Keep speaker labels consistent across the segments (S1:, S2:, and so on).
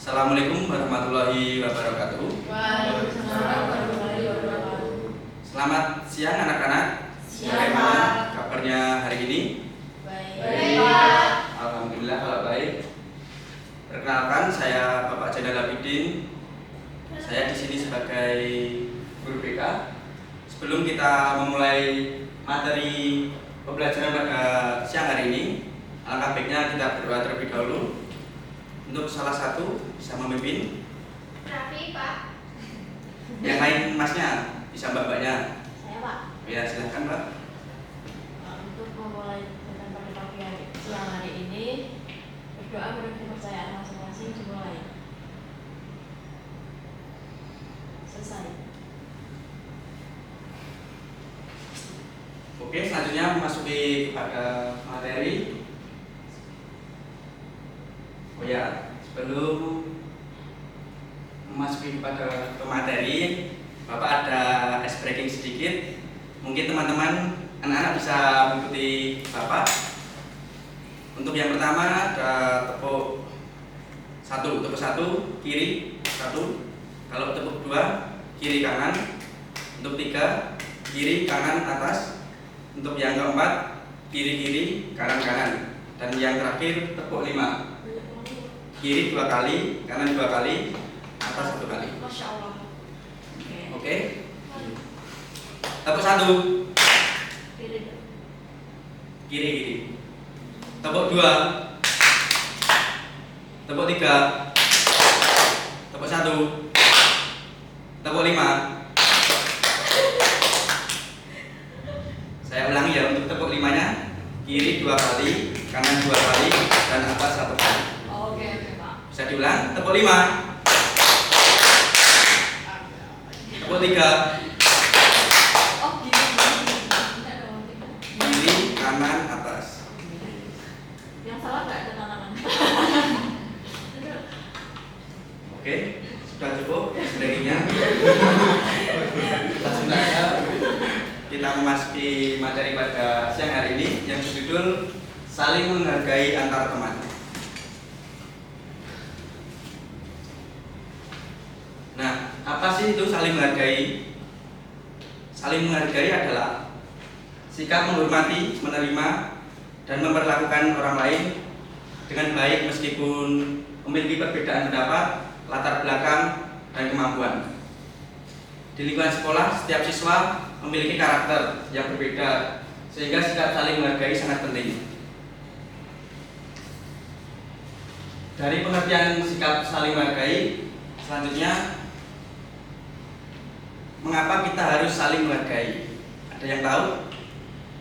S1: Assalamualaikum warahmatullahi wabarakatuh.
S2: Waalaikumsalam warahmatullahi wabarakatuh.
S1: Selamat siang anak-anak.
S2: Siang,
S1: Bagaimana
S2: Pak.
S1: kabarnya hari ini?
S2: Baik, Pak.
S1: Alhamdulillah kalau baik. Perkenalkan, saya Bapak Zainal Abidin. Saya di sini sebagai guru BK. Sebelum kita memulai materi pembelajaran pada siang hari ini, alangkah baiknya kita berdoa terlebih dahulu. Untuk salah satu bisa memimpin.
S3: Raffi, Pak.
S1: Yang lain masnya, bisa mbak-mbaknya.
S2: Saya, Pak.
S1: Ya, silahkan Mbak.
S2: Untuk memulai tentang pada pagi hari siang hari ini, berdoa menurut kepercayaan masing-masing dimulai. Selesai.
S1: Oke, selanjutnya memasuki kepada materi. Oh ya, sebelum memasuki kepada materi, Bapak ada ice breaking sedikit. Mungkin teman-teman anak-anak bisa mengikuti Bapak. Untuk yang pertama ada tepuk satu kiri satu. Kalau tepuk dua kiri kanan. Untuk tiga kiri kanan atas. Untuk yang keempat kiri kanan. Dan yang terakhir tepuk 5. Kiri 2 kali, kanan 2 kali, atas 1 kali.
S2: Masya Allah.
S1: Oke. Tepuk 1. Kiri. Tepuk 2. Tepuk 3. Tepuk 1. Tepuk 5. Saya ulangi ya, untuk tepuk 5-nya. Kiri 2 kali, kanan 2 kali, dan atas 1 kali.
S2: Oke, Pak.
S1: Bisa diulang, tepuk 5. Tepuk 3.
S2: Oh, gini. Tidak dong, tidak.
S1: Kiri, kanan, atas.
S2: Yang salah nggak ada tanaman.
S1: Oke, sudah cukup breakingnya. Langsung saja kita memasuki materi pada siang hari ini yang berjudul saling menghargai antar teman. Nah, apa sih itu saling menghargai? Saling menghargai adalah sikap menghormati, menerima, dan memperlakukan orang lain dengan baik meskipun memiliki perbedaan pendapat, latar belakang, dan kemampuan. Di lingkungan sekolah, setiap siswa memiliki karakter yang berbeda, sehingga sikap saling menghargai sangat penting. Dari pengertian sikap saling menghargai, selanjutnya mengapa kita harus saling menghargai? Ada yang tahu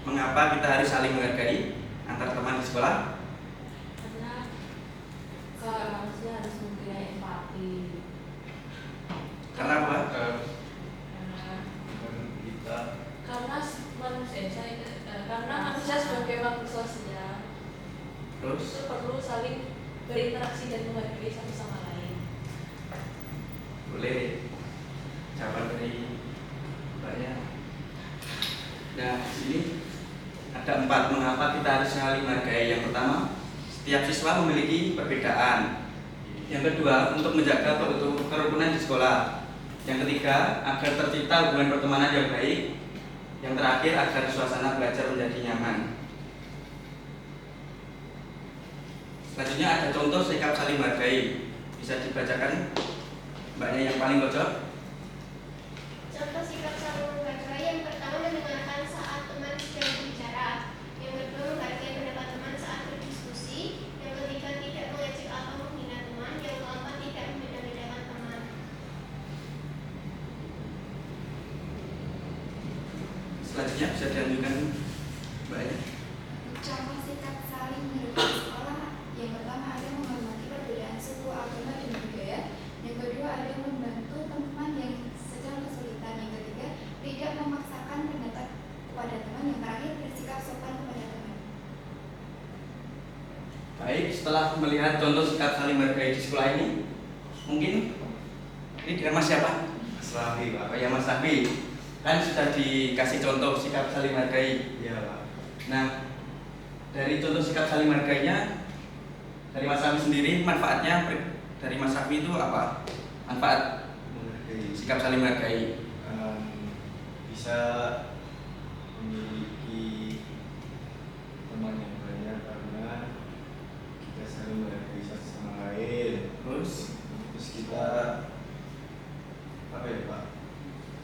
S1: mengapa kita harus saling menghargai antar teman di sekolah?
S2: Karena manusia harus mempunyai empati.
S1: Karena apa?
S2: Karena manusia sebagai makhluk sosial
S1: Terus
S2: itu perlu saling berinteraksi dan menghargai satu sama lain.
S1: boleh jawaban dari Mbaknya. Nah, di sini ada 4 mengapa kita harus saling menghargai. Yang pertama, setiap siswa memiliki perbedaan. Yang kedua, untuk menjaga kerukunan di sekolah. Yang ketiga, agar tercipta hubungan pertemanan yang baik. Yang terakhir, agar suasana belajar menjadi nyaman. Selanjutnya ada contoh sikap saling menghargai. Bisa dibacakan Mbaknya yang paling pojok.
S3: Contoh sikap saling menghargai: yang pertama, mendengarkan saat teman sedang berbicara. Yang kedua, menghargai pendapat teman saat berdiskusi. Yang ketiga, tidak mengejek atau menghina teman. Yang keempat, tidak membeda-bedakan teman.
S1: Selanjutnya bisa dilanjutkan Mbaknya.
S4: Contoh sikap saling menghargai di sekolah. Yang pertama, ada menghormati perbedaan suku, agama, dan budaya. Yang kedua, ada membantu teman yang sedang kesulitan. Yang ketiga, tidak memaksakan pendapat kepada teman. Yang terakhir, bersikap sopan kepada teman.
S1: Baik, setelah melihat contoh sikap saling menghargai di sekolah ini, mungkin ini dengan Mas siapa?
S5: Mas Raffi, Pak.
S1: Oh ya, Mas Raffi. Kan sudah dikasih contoh sikap saling menghargai.
S5: Iya, Pak.
S1: Nah, dari contoh sikap saling menghargainya, dari Mas Raffi sendiri manfaatnya dari Mas Raffi itu apa manfaat
S5: Menghargai.
S1: sikap saling menghargai?
S5: Bisa memiliki teman yang banyak karena kita saling menghargai satu sama lain.
S1: Terus
S5: Kita apa ya Pak?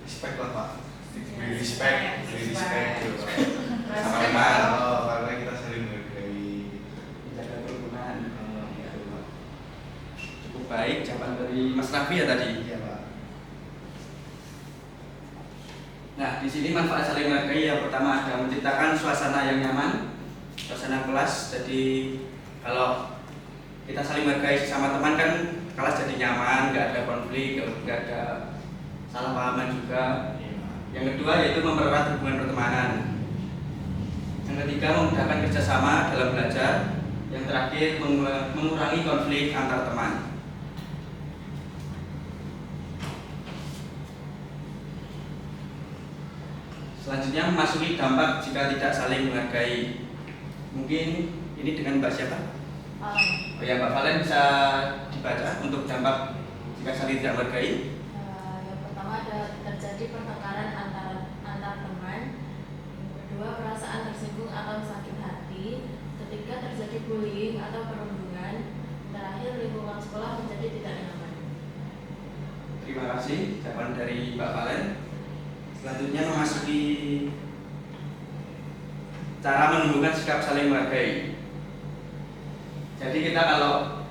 S5: Respect lah Pak. Beri respect gitu Pak.
S1: sama teman,
S5: Karena kita saling menghargai.
S1: menjaga kerukunan.
S5: Gitu Pak.
S1: Cukup baik jawaban dari Mas Raffi ya tadi.
S5: Iya Pak.
S1: Nah, di sini manfaat saling menghargai yang pertama ada menciptakan suasana yang nyaman, suasana kelas. Jadi kalau kita saling menghargai sesama teman kan kelas jadi nyaman, nggak ada konflik, nggak ada salah pahaman juga. Yang kedua yaitu mempererat hubungan pertemanan. Yang ketiga memudahkan kerjasama dalam belajar. Yang terakhir mengurangi konflik antar teman. Selanjutnya memasuki dampak jika tidak saling menghargai. Mungkin ini dengan Mbak siapa? Oh ya, Mbak Valen bisa dibaca untuk dampak jika saling tidak menghargai.
S2: Yang pertama ada terjadi pertengkaran antar teman. Yang kedua perasaan tersinggung atau sakit hati. Ketiga terjadi bullying atau perundungan. Terakhir lingkungan sekolah menjadi tidak nyaman.
S1: Terima kasih jawaban dari Mbak Valen. Selanjutnya memasuki cara menumbuhkan sikap saling menghargai. Jadi kita kalau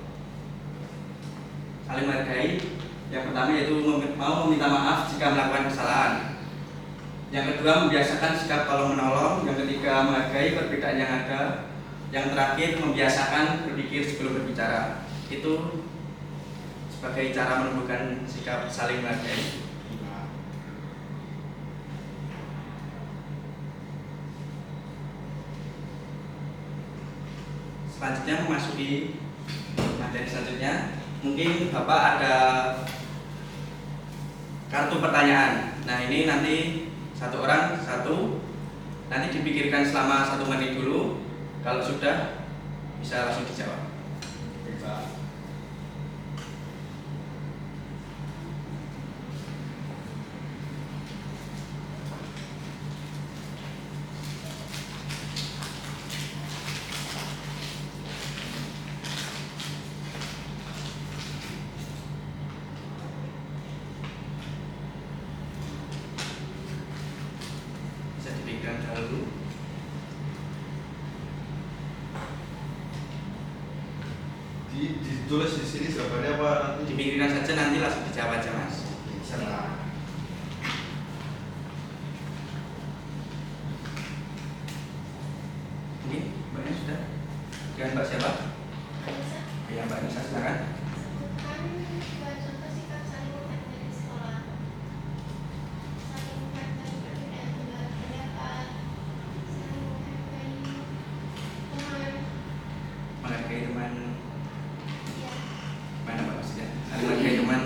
S1: saling menghargai, yang pertama yaitu mau meminta maaf jika melakukan kesalahan. Yang kedua membiasakan sikap tolong menolong. Yang ketiga menghargai perbedaan yang ada. Yang terakhir membiasakan berpikir sebelum berbicara. Itu sebagai cara menumbuhkan sikap saling menghargai. Selanjutnya memasuki materi selanjutnya, mungkin Bapak ada kartu pertanyaan. Nah ini nanti satu orang satu, nanti dipikirkan selama 1 menit dulu. Kalau sudah bisa langsung dijawab.
S5: Pak.
S1: Bisa dipikirkan dahulu.
S5: Ditulis di sini jawabannya apa nanti?
S1: Dipikirkan saja nanti langsung dijawab aja Mas.
S5: Bisa lah.
S1: Mungkin Mbaknya sudah. Dengan Mbak siapa?
S3: Bisa
S1: Ya Mbak Nisa silakan.
S3: sebutkan 2 contoh sikap saling menghargai di sekolah. Saling menghargai perbedaan pendapat, saling menghargai teman.
S1: Menghargai teman.
S3: Ya,
S1: Mana Mbak maksudnya? Saling menghargai teman.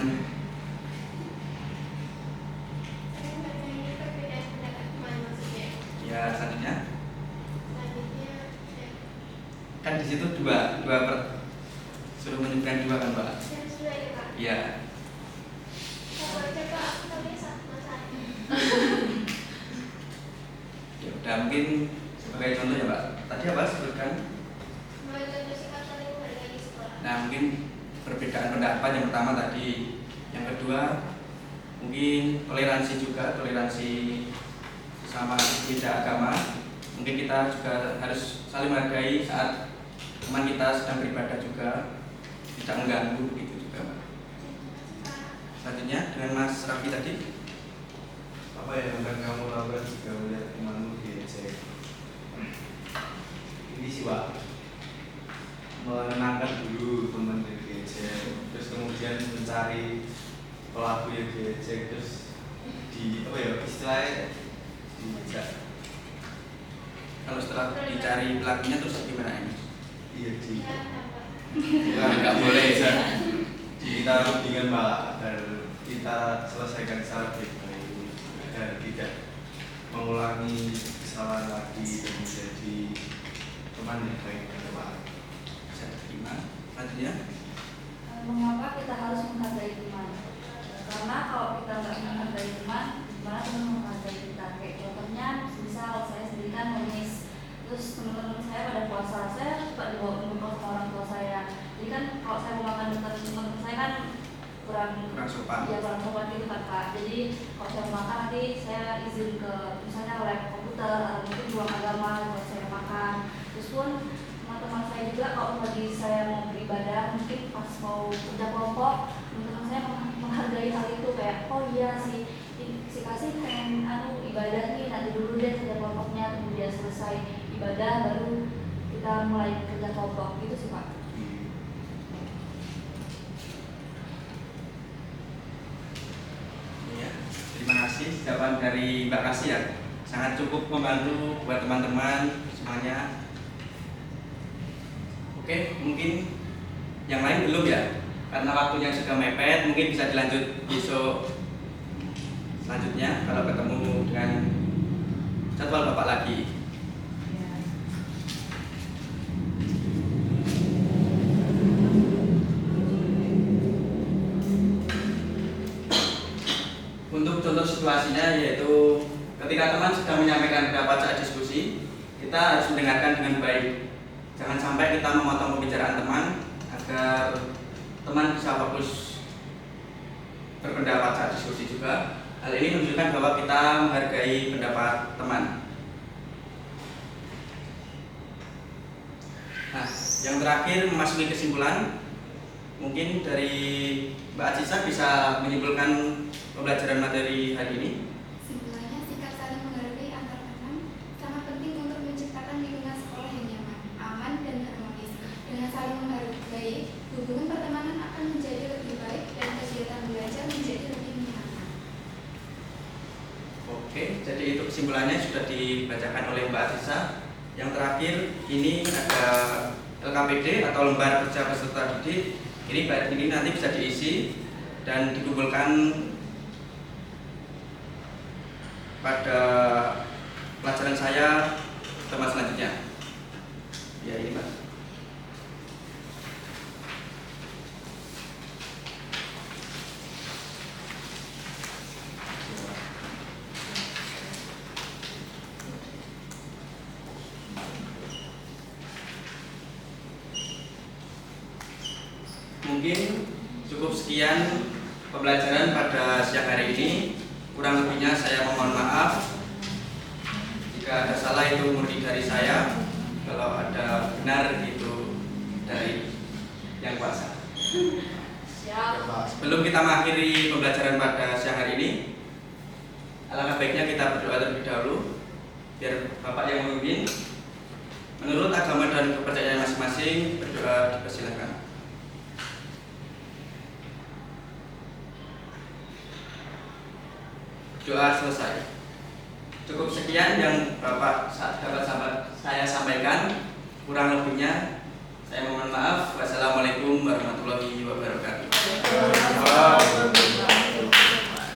S3: saling menghargai perbedaan pendapat teman maksudnya.
S1: Ya selanjutnya.
S3: Selanjutnya,
S1: Kan di situ suruh menyebutkan 2 kan Mbak?
S3: yang sudah ya Pak.
S1: Iya.
S3: Kalau aja Pak, aku tahu satu masalah.
S1: Ya udah mungkin sebagai contoh ya Mbak. Tadi apa sebutkan?
S3: 2 contoh sikap saling menghargai di sekolah.
S1: Nah mungkin perbedaan pendapat yang pertama tadi. Yang kedua mungkin toleransi juga, toleransi sama beda agama. Mungkin kita juga harus saling menghargai saat teman kita sedang beribadah juga, tidak mengganggu begitu juga Mbak. Selanjutnya dengan Mas Raffi tadi.
S5: Apa yang akan kamu lakukan jika melihat temanmu diejek? Ini sih Pak, menenangkan dulu teman yang diejek, terus kemudian mencari pelaku yang diejek, terus di apa ya istilahnya dijak.
S1: Kalau setelah dicari pelakunya terus gimana ini?
S5: Iya di
S3: Ya, tambah.
S5: bukan nggak boleh ya ditaruh dengan Pak agar kita selesaikan secara baik-baik agar tidak mengulangi kesalahan lagi dan menjadi teman yang baik ke depan.
S1: Bisa diterima. Selanjutnya
S4: Mengapa
S2: kurang
S1: sopan.
S2: ya kurang sopan gitu kan Pak. Jadi kalau saya mau makan nanti saya izin ke misalnya lab komputer atau mungkin ruang agama buat saya makan. Terus pun teman-teman saya juga kalau lagi saya mau beribadah mungkin pas mau kerja kelompok, teman-teman saya menghargai hal itu kayak oh iya si kasih pengen ibadah nih, nanti dulu deh kerja kelompoknya, kemudian selesai ibadah baru kita mulai kerja kelompok gitu sih Pak.
S1: Ya, terima kasih jawaban dari Mbak Kasih ya, sangat cukup membantu buat teman-teman semuanya. Oke, mungkin yang lain belum ya, karena waktunya sudah mepet, mungkin bisa dilanjut besok selanjutnya kalau ketemu dengan jadwal Bapak lagi. Untuk contoh situasinya yaitu ketika teman sudah menyampaikan pendapat saat diskusi, kita harus mendengarkan dengan baik. Jangan sampai kita memotong pembicaraan teman agar teman bisa fokus berpendapat saat diskusi juga. Hal ini menunjukkan bahwa kita menghargai pendapat teman. Nah, yang terakhir memasuki kesimpulan, mungkin dari Mbak Acisa bisa menyimpulkan pembelajaran materi hari ini.
S4: Kesimpulannya, sikap saling menghargai antar teman sangat penting untuk menciptakan lingkungan sekolah yang nyaman, aman, dan harmonis. Dengan saling menghargai, hubungan pertemanan akan menjadi lebih baik dan kegiatan belajar menjadi lebih menyenangkan.
S1: Oke, jadi itu kesimpulannya sudah dibacakan oleh Mbak Acisa. Yang terakhir ini ada LKPD atau lembar kerja peserta didik. Ini nanti bisa diisi dan dikumpulkan pada pelajaran saya tema selanjutnya. Ya ini Pak. Mungkin cukup sekian pembelajaran pada siang hari ini. Kurang lebihnya saya mohon maaf. Jika ada salah itu murni dari saya. Kalau ada benar itu dari Yang Kuasa.
S2: Siap.
S1: Sebelum kita mengakhiri pembelajaran pada siang hari ini, alangkah baiknya kita berdoa terlebih dahulu biar Bapak yang memimpin. Menurut agama dan kepercayaan masing-masing, berdoa dipersilakan. Doa selesai. Cukup sekian yang Bapak dapat saya sampaikan. Kurang lebihnya saya mohon maaf. Wassalamualaikum warahmatullahi wabarakatuh.